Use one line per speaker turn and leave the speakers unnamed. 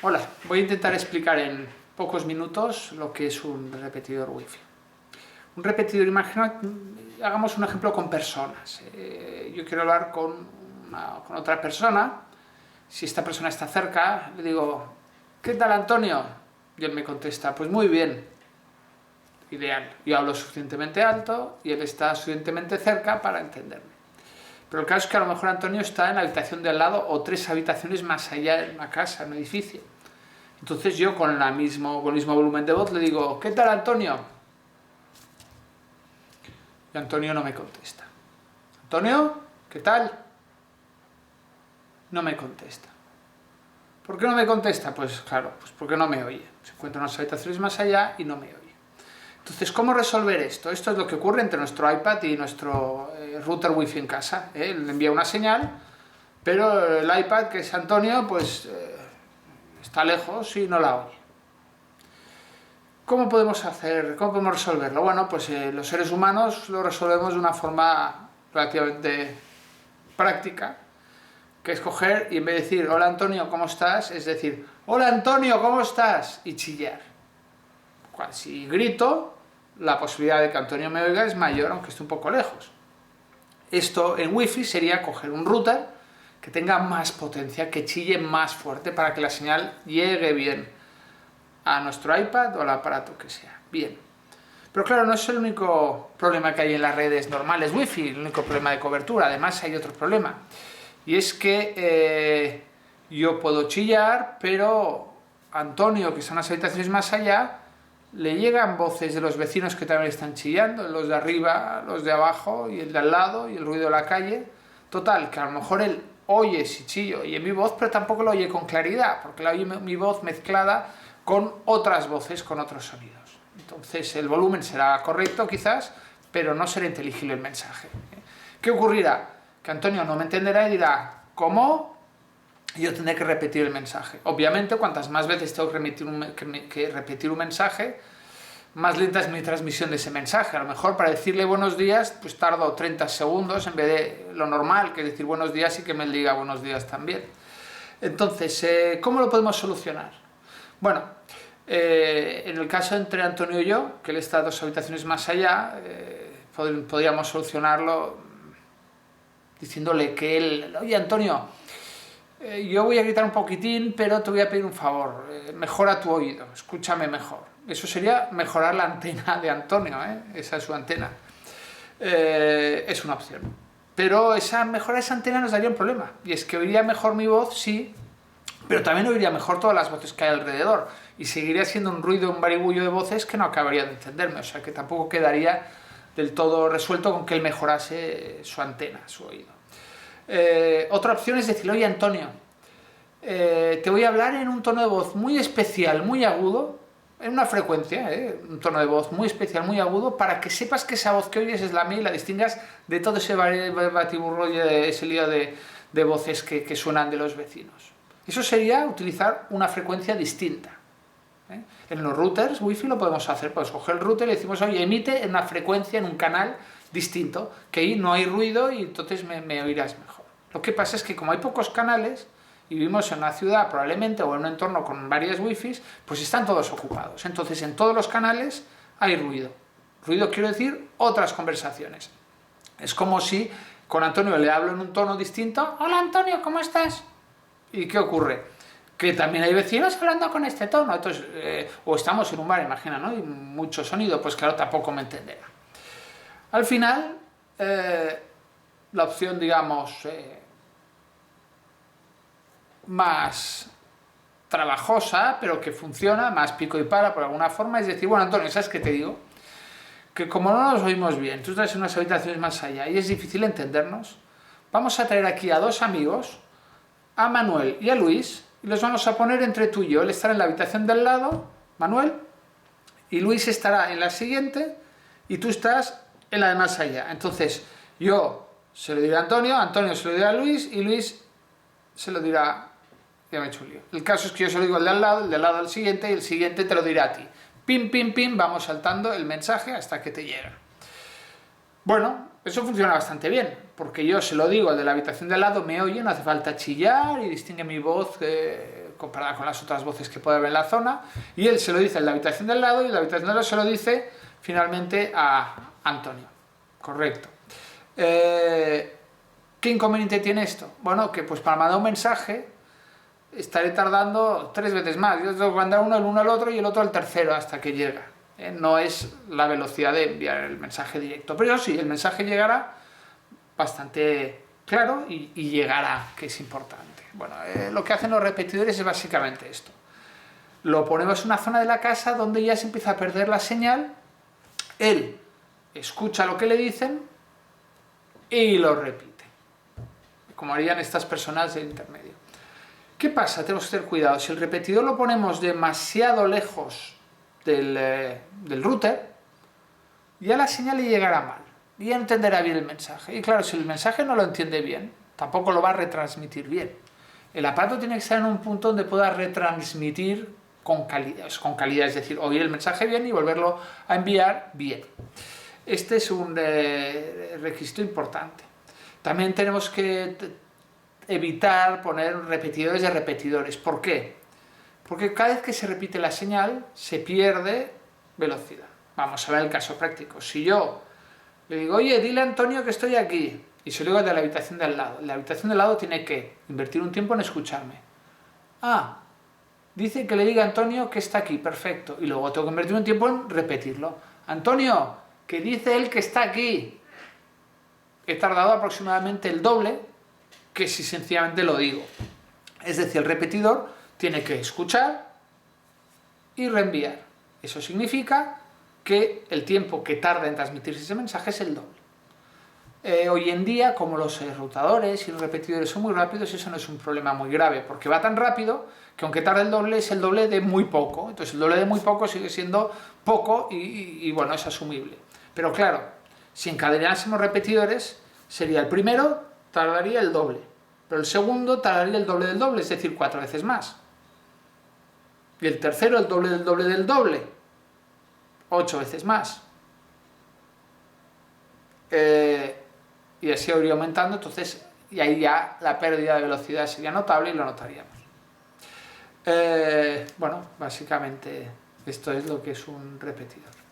Hola, voy a intentar explicar en pocos minutos lo que es un repetidor Wi-Fi. Un repetidor, hagamos un ejemplo con personas. Yo quiero hablar con otra persona. Si esta persona está cerca, le digo, ¿qué tal, Antonio? Y él me contesta, pues muy bien. Ideal. Yo hablo suficientemente alto y él está suficientemente cerca para entenderme. Pero el caso es que a lo mejor Antonio está en la habitación de al lado o 3 habitaciones más allá en una casa, en un edificio. Entonces yo con el mismo volumen de voz le digo, ¿qué tal, Antonio? Y Antonio no me contesta. ¿Antonio? ¿Qué tal? No me contesta. ¿Por qué no me contesta? Pues claro, pues porque no me oye. Se encuentra en unas habitaciones más allá y no me oye. Entonces, ¿cómo resolver esto? Esto es lo que ocurre entre nuestro iPad y nuestro router Wi-Fi en casa. Le envía una señal, pero el iPad, que es Antonio, pues está lejos y no la oye. ¿Cómo podemos resolverlo? Bueno, pues los seres humanos lo resolvemos de una forma relativamente práctica, que es coger y en vez de decir, hola Antonio, ¿cómo estás? Es decir, hola Antonio, ¿cómo estás? Y chillar. Si grito, la posibilidad de que Antonio me oiga es mayor, aunque esté un poco lejos. Esto en Wi-Fi sería coger un router que tenga más potencia, que chille más fuerte para que la señal llegue bien a nuestro iPad o al aparato que sea. Bien. Pero claro, no es el único problema que hay en las redes normales Wi-Fi, el único problema de cobertura. Además hay otro problema. Y es que yo puedo chillar, pero Antonio, que está en las habitaciones más allá, le llegan voces de los vecinos que también están chillando, los de arriba, los de abajo, y el de al lado, y el ruido de la calle. Total, que a lo mejor él oye si chillo, oye mi voz, pero tampoco lo oye con claridad, porque la oye mi voz mezclada con otras voces, con otros sonidos. Entonces el volumen será correcto quizás, pero no será inteligible el mensaje. ¿Qué ocurrirá? Que Antonio no me entenderá y dirá, ¿cómo? Y yo tendré que repetir el mensaje. Obviamente, cuantas más veces tengo que repetir un mensaje, más lenta es mi transmisión de ese mensaje. A lo mejor para decirle buenos días, pues tardo 30 segundos en vez de lo normal, que es decir buenos días y que me diga buenos días también. Entonces, ¿cómo lo podemos solucionar? Bueno, en el caso entre Antonio y yo, que él está 2 habitaciones más allá, podríamos solucionarlo diciéndole que él, oye Antonio, yo voy a gritar un poquitín, pero te voy a pedir un favor, mejora tu oído, escúchame mejor. Eso sería mejorar la antena de Antonio, esa es su antena. Es una opción. Pero mejorar esa antena nos daría un problema, y es que oiría mejor mi voz, sí, pero también oiría mejor todas las voces que hay alrededor, y seguiría siendo un ruido, un baribullo de voces que no acabaría de entenderme, o sea que tampoco quedaría del todo resuelto con que él mejorase su antena, su oído. Otra opción es decirle, oye Antonio, te voy a hablar en un tono de voz muy especial, muy agudo, en una frecuencia, un tono de voz muy especial, muy agudo, para que sepas que esa voz que oyes es la mía y la distingas de todo ese batiburrillo, ese lío de voces que suenan de los vecinos. Eso sería utilizar una frecuencia distinta. En los routers Wi-Fi lo podemos hacer, podemos coger el router y le decimos, oye, emite en una frecuencia, en un canal distinto, que ahí no hay ruido y entonces me oirás mejor. Lo que pasa es que como hay pocos canales y vivimos en una ciudad probablemente o en un entorno con varias Wi-Fi, pues están todos ocupados. Entonces en todos los canales hay ruido. Ruido quiero decir otras conversaciones. Es como si con Antonio le hablo en un tono distinto, hola Antonio, ¿cómo estás? ¿Y qué ocurre? Que también hay vecinos hablando con este tono, entonces, o estamos en un bar, imagina, ¿no? Y mucho sonido, pues claro, tampoco me entenderá. Al final, la opción, digamos, más trabajosa, pero que funciona, más pico y pala por alguna forma, es decir, bueno, Antonio, ¿sabes qué te digo? Que como no nos oímos bien, tú estás en unas habitaciones más allá y es difícil entendernos, vamos a traer aquí a 2 amigos, a Manuel y a Luis, y los vamos a poner entre tú y yo. Él estará en la habitación del lado, Manuel, y Luis estará en la siguiente, y tú estás en la de más allá. Entonces, yo se lo diré a Antonio, Antonio se lo dirá a Luis, y Luis se lo dirá... Ya me he hecho un lío. El caso es que yo se lo digo al de al lado, el de al lado al siguiente, y el siguiente te lo dirá a ti. Pim, pim, pim, vamos saltando el mensaje hasta que te llega. Bueno, eso funciona bastante bien, porque yo se lo digo al de la habitación de al lado, me oye, no hace falta chillar y distingue mi voz comparada con las otras voces que puede haber en la zona, y él se lo dice en la habitación del lado y en la habitación del lado se lo dice finalmente a Antonio. Correcto. ¿Qué inconveniente tiene esto? Bueno, que pues para mandar un mensaje estaré tardando 3 veces más. Yo tengo que mandar uno el uno al otro y el otro al tercero hasta que llega. No es la velocidad de enviar el mensaje directo, pero sí, el mensaje llegará bastante claro y llegará, que es importante. Bueno, lo que hacen los repetidores es básicamente esto. Lo ponemos en una zona de la casa donde ya se empieza a perder la señal, él escucha lo que le dicen y lo repite, como harían estas personas de intermedio. ¿Qué pasa? Tenemos que tener cuidado. Si el repetidor lo ponemos demasiado lejos del router, ya la señal le llegará mal, y ya entenderá bien el mensaje. Y claro, si el mensaje no lo entiende bien, tampoco lo va a retransmitir bien. El aparato tiene que estar en un punto donde pueda retransmitir con calidad, es decir, oír el mensaje bien y volverlo a enviar bien. Este es un requisito importante. También tenemos que evitar poner repetidores de repetidores. ¿Por qué? Porque cada vez que se repite la señal se pierde velocidad. Vamos a ver el caso práctico. Si yo le digo, oye, dile a Antonio que estoy aquí, y se lo digo de la habitación de al lado, la habitación de al lado tiene que invertir un tiempo en escucharme. Ah, dice que le diga a Antonio que está aquí, perfecto, y luego tengo que invertir un tiempo en repetirlo. Antonio, que dice él que está aquí. He tardado aproximadamente el doble que si sencillamente lo digo. Es decir, el repetidor tiene que escuchar y reenviar. Eso significa que el tiempo que tarda en transmitirse ese mensaje es el doble. Hoy en día, como los routadores y los repetidores son muy rápidos, eso no es un problema muy grave, porque va tan rápido que aunque tarde el doble, es el doble de muy poco. Entonces el doble de muy poco sigue siendo poco y bueno, es asumible. Pero claro, si encadenásemos repetidores, sería el primero, tardaría el doble, pero el segundo tardaría el doble del doble, es decir, 4 veces más. Y el tercero el doble del doble del doble, 8 veces más. Y así iría aumentando, entonces, y ahí ya la pérdida de velocidad sería notable y lo notaríamos. Bueno, básicamente esto es lo que es un repetidor.